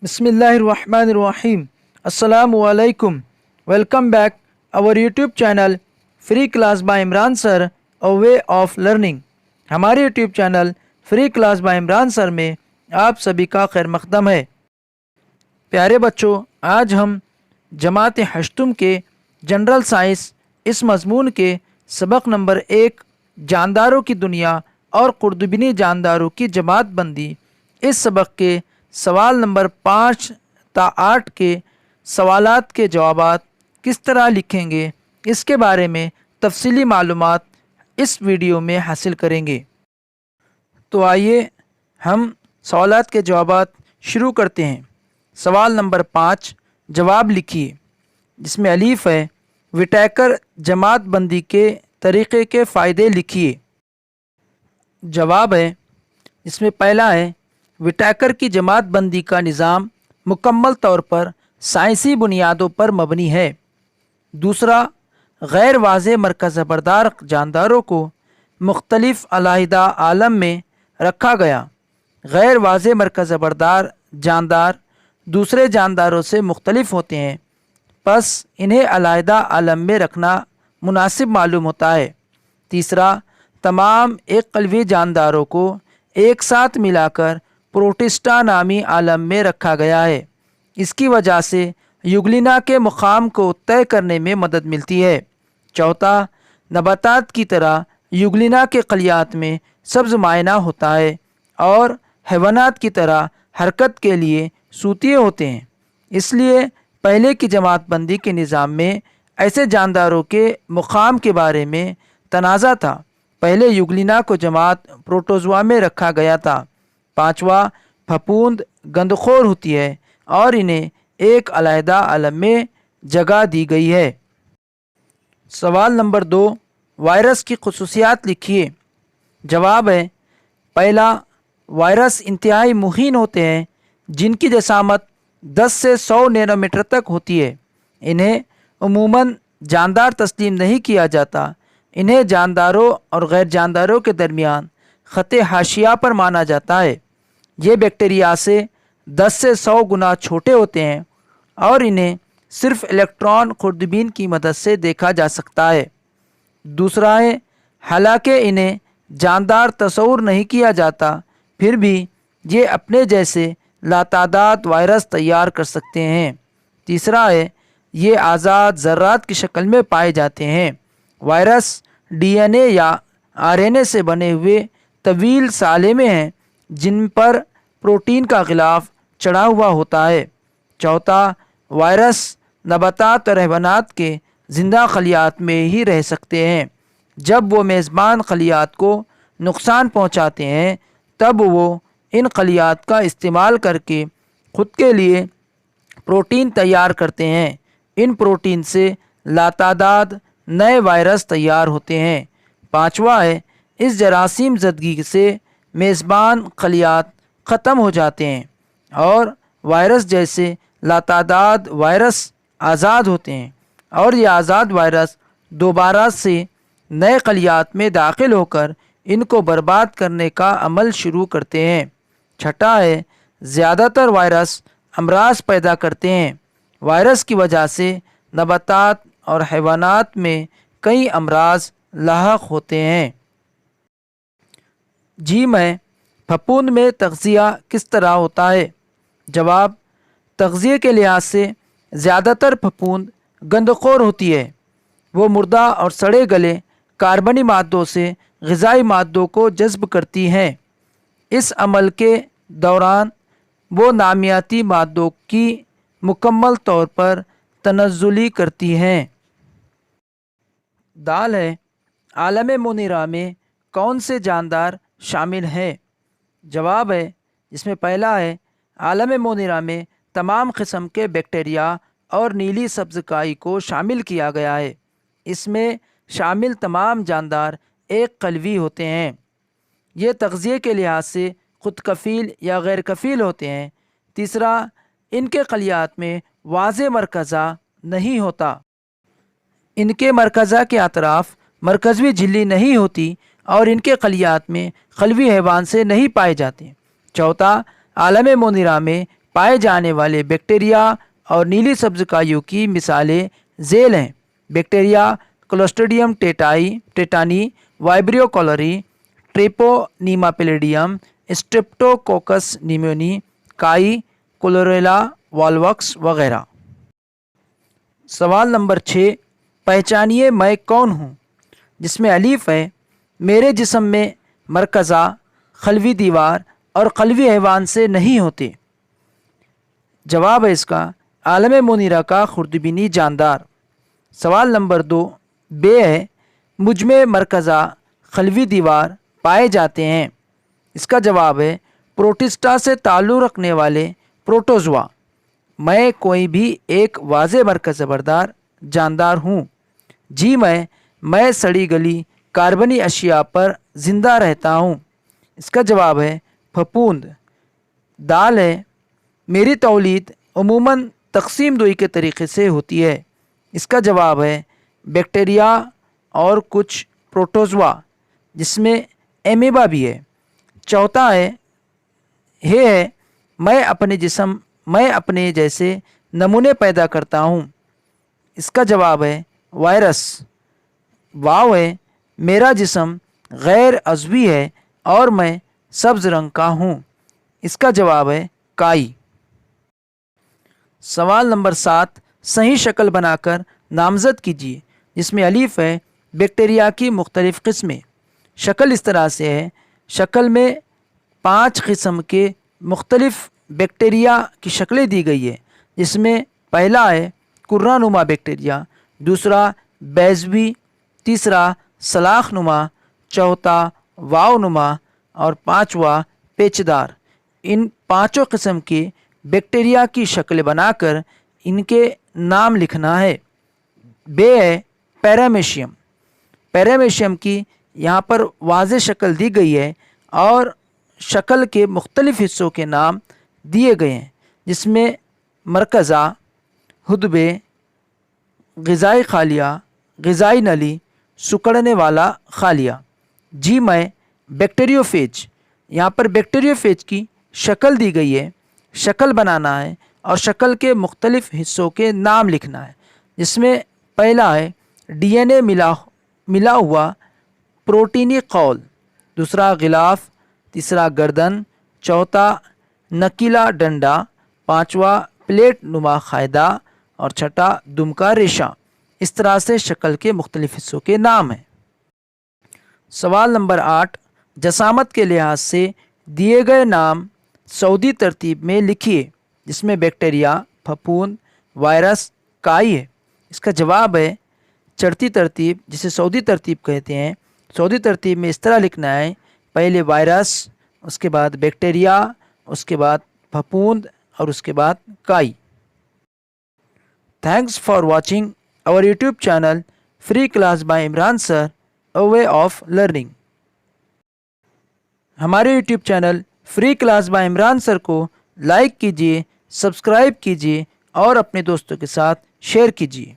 Bismillahirrahmanirrahim. Assalamu alaikum. Welcome back our YouTube channel Free Class by Imran Sir, a way of learning. हमारे YouTube channel free class by Imran sir में आप सभी का खैर मकदम है। प्यारे बच्चों, आज हम जमात हश्तुम के जनरल साइंस इस मजमून के सबक नंबर 1 जानदारों की दुनिया और कुर्दुबिनी जानदारों की जमात बंदी, इस सबक के सवाल नंबर 5 ता 8 के सवालात के जवाबात किस तरह लिखेंगे, इसके बारे में तफसीली मालूमात इस वीडियो में हासिल करेंगे। तो आइए हम सवालात के जवाबात शुरू करते हैं। सवाल नंबर 5, जवाब लिखिए। जिसमें अलीफ है, विटैकर जमात बंदी के तरीक़े के फ़ायदे लिखिए। जवाब है, इसमें पहला है, विटैकर की जमात बंदी का निज़ाम मुकम्मल तौर पर साइंसी बुनियादों पर मबनी है। दूसरा, गैर वाज़े मरकज़ बरदार जानदारों को मुख्तलिफ़ अलहदा आलम में रखा गया। गैर वाज़े मरकज़ बरदार जानदार दूसरे जानदारों से मुख्तलिफ़ होते हैं, बस इन्हें अलहदा आलम में रखना मुनासिब मालूम होता है। तीसरा, तमाम एक कल्वी जानदारों को एक साथ मिलाकर प्रोटिस्टा नामी आलम में रखा गया है। इसकी वजह से युगलिना के मुकाम को तय करने में मदद मिलती है। चौथा, नबातात की तरह युगलिना के खलियात में सब्ज़ मायना होता है और हैवानात की तरह हरकत के लिए सूतिए होते हैं। इसलिए पहले की जमात बंदी के निज़ाम में ऐसे जानदारों के मुकाम के बारे में तनाज़ा था। पहले युगलिना को जमात प्रोटोज़ोआ में रखा गया था। पाँचवा, फफूंद गंदखोर होती है और इन्हें एक अलहदा आलम में जगह दी गई है। सवाल नंबर 2, वायरस की खुसूसियात लिखिए। जवाब है, पहला, वायरस इंतहाई मुहीन होते हैं जिनकी जसामत 10 से 100 नैनोमीटर तक होती है। इन्हें उमूमन जानदार तस्लीम नहीं किया जाता। इन्हें जानदारों और गैर जानदारों के दरमियान ख़त हाशिया पर माना जाता है। ये बैक्टीरिया से 10 से 100 गुना छोटे होते हैं और इन्हें सिर्फ इलेक्ट्रॉन खुर्दबीन की मदद से देखा जा सकता है। दूसरा है, हालांकि इन्हें जानदार तस्वुर नहीं किया जाता, फिर भी ये अपने जैसे लातादाद वायरस तैयार कर सकते हैं। तीसरा है, ये आज़ाद ज़र्रात की शक्ल में पाए जाते हैं। वायरस DNA या RNA से बने हुए तवील साले में हैं जिन पर प्रोटीन का गिलाफ चढ़ा हुआ होता है। चौथा, वायरस नबातात और हैवानात के ज़िंदा खलियात में ही रह सकते हैं। जब वो मेज़बान खलियात को नुकसान पहुंचाते हैं तब वो इन खलियात का इस्तेमाल करके ख़ुद के लिए प्रोटीन तैयार करते हैं। इन प्रोटीन से लातादाद नए वायरस तैयार होते हैं। पाँचवा है, इस जरासीम ज़दगी से मेज़बान खलियात ख़त्म हो जाते हैं और वायरस जैसे लातादाद वायरस आज़ाद होते हैं और ये आज़ाद वायरस दोबारा से नए खलियात में दाखिल होकर इनको बर्बाद करने का अमल शुरू करते हैं। छठा है, ज़्यादातर वायरस अमराज पैदा करते हैं। वायरस की वजह से नबातात और हैवानात में कई अमराज लाहक होते हैं। जी में फफूंद में तग़ज़िया किस तरह होता है। जवाब, तग़ज़िये के लिहाज से ज़्यादातर फफूंद गंदखोर होती है। वो मुर्दा और सड़े गले कार्बनी मादों से ग़िज़ाई मादों को जज़्ब करती हैं। इस अमल के दौरान वो नामियाती मादों की मुकम्मल तौर पर तनज़्ज़ुली करती हैं। दाल है, आलम मुनीरा में कौन से जानदार शामिल हैं। जवाब है, इसमें पहला है, आलम मुनीरा में तमाम किस्म के बैक्टीरिया और नीली सब्ज़काई को शामिल किया गया है। इसमें शामिल तमाम जानदार एक कलवी होते हैं। ये तग़ज़िये के लिहाज से ख़ुद कफ़ील या गैर कफ़ील होते हैं। तीसरा, इनके खलियात में वाज़े मरकज़ा नहीं होता। इनके मरकज़ा के अतराफ़ मरकज़वी झिल्ली नहीं होती और इनके खलियात में खलवी हैवान से नहीं पाए जाते। चौथा, आलम मुनीरा में پائے جانے والے بیکٹیریا اور نیلی سبز کائیوں کی مثالیں ذیل ہیں۔ بیکٹیریا کلوسٹریڈیم ٹیٹانی، وائبریو کولری، ٹریپونیما پیلیڈیم، اسٹریپٹوکوکس نیمونی، کائی، کلوریلا والوکس وغیرہ۔ سوال نمبر 6، پہچانیے میں کون ہوں، جس میں الف ہے میرے جسم میں مرکزہ، خلوی دیوار اور قلبی حیوان سے نہیں ہوتے۔ جواب ہے اس کا عالم منیرہ کا خردبینی جاندار۔ سوال نمبر 2، بے ہے مجھ میں مرکزہ خلوی دیوار پائے جاتے ہیں۔ اس کا جواب ہے پروٹسٹا سے تعلق رکھنے والے پروٹوزوا۔ میں کوئی بھی ایک واضح مرکز بردار جاندار ہوں۔ جی میں سڑی گلی کاربنی اشیاء پر زندہ رہتا ہوں۔ اس کا جواب ہے پھپھوند۔ دال ہے میری تولید عموماً تقسیم دوئی کے طریقے سے ہوتی ہے۔ اس کا جواب ہے بیکٹیریا اور کچھ پروٹوزوا، جس میں ایمیبا بھی ہے۔ چوتھا ہے میں اپنے جیسے نمونے پیدا کرتا ہوں۔ اس کا جواب ہے وائرس۔ واو ہے میرا جسم غیر عضوی ہے اور میں سبز رنگ کا ہوں۔ اس کا جواب ہے کائی۔ سوال نمبر 7، صحیح شکل بنا کر نامزد کیجیے، جس میں الف ہے بیکٹیریا کی مختلف قسمیں۔ شکل اس طرح سے ہے، شکل میں 5 قسم کے مختلف بیکٹیریا کی شکلیں دی گئی ہے، جس میں پہلا ہے کرہ نما بیکٹیریا، دوسرا بیضوی، تیسرا سلاخ نما، چوتھا واو نما اور پانچواں پیچدار۔ ان 5 قسم کے بیکٹیریا کی شکل بنا کر ان کے نام لکھنا ہے۔ بے ہے پیرامیشیم۔ پیرامیشیم کی یہاں پر واضح شکل دی گئی ہے اور شکل کے مختلف حصوں کے نام دیے گئے ہیں، جس میں مرکزہ، حدبے، غذائی خالیہ، غذائی نلی، سکڑنے والا خالیہ۔ جی میں بیکٹیریوفیج۔ یہاں پر بیکٹیریوفیج کی شکل دی گئی ہے، شکل بنانا ہے اور شکل کے مختلف حصوں کے نام لکھنا ہے، جس میں پہلا ہے ڈی این اے ملا ہوا پروٹینی قول، دوسرا غلاف، تیسرا گردن، چوتھا نکیلا ڈنڈا، پانچواں پلیٹ نما قاعدہ اور چھٹا دم کا ریشہ۔ اس طرح سے شکل کے مختلف حصوں کے نام ہیں۔ سوال نمبر 8، جسامت کے لحاظ سے دیے گئے نام سعودی ترتیب میں لکھیے، جس میں بیکٹیریا، پھپھوند، وائرس، کائی ہے۔ اس کا جواب ہے چڑھتی ترتیب، جسے سعودی ترتیب کہتے ہیں۔ سعودی ترتیب میں اس طرح لکھنا ہے، پہلے وائرس، اس کے بعد بیکٹیریا، اس کے بعد پھپھوند اور اس کے بعد کائی۔ Thanks for watching our YouTube channel Free Class by Imran Sir, A Way of Learning۔ ہمارے YouTube channel free class by Imran sir کو لائک کیجیے، سبسکرائب کیجیے اور اپنے دوستوں کے ساتھ شیئر کیجیے۔